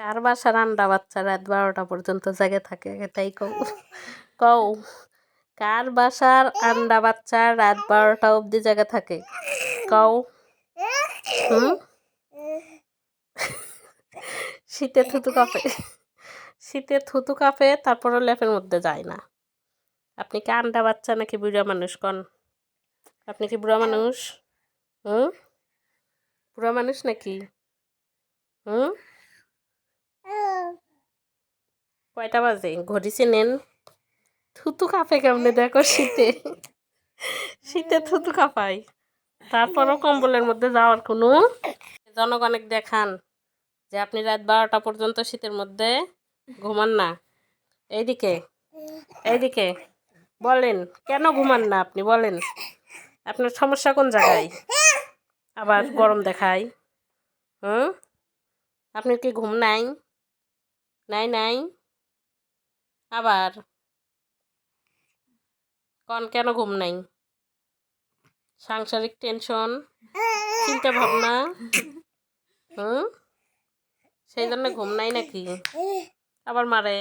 কার বাসার আন্ডা বাচ্চা রাত 12টা পর্যন্ত জেগে থাকে এটাই কও কও কার বাসার আন্ডা বাচ্চা রাত 12টা অবধি জেগে থাকে কও শীতে থুতু কাঁপে তারপরও লেপের মধ্যে যায় না। আপনি কি আন্ডা বাচ্চা নাকি বুড়া মানুষ কন? আপনি কি বুড়া মানুষ? বুড়া মানুষ নাকি? কয়টা বাজে ঘড়ি চেনেন? থুতু কাঁপে কেমনে দেখো শীতে থুতু কাঁপায়, তারপরও কম্বলের মধ্যে যাওয়ার কোনো জনগণকে দেখান যে আপনি রাত 12টা পর্যন্ত শীতের মধ্যে ঘুমান না। এইদিকে বলেন কেন ঘুমান না আপনি, বলেন আপনার সমস্যা কোন জায়গায়? আবার গরম দেখায়। আপনার কি ঘুম নাই? নাই আবার কেন ঘুম নাই? সাংসারিক টেনশন, চিন্তা ভাবনা, সেই জন্য ঘুম নাই নাকি? আবার মারে।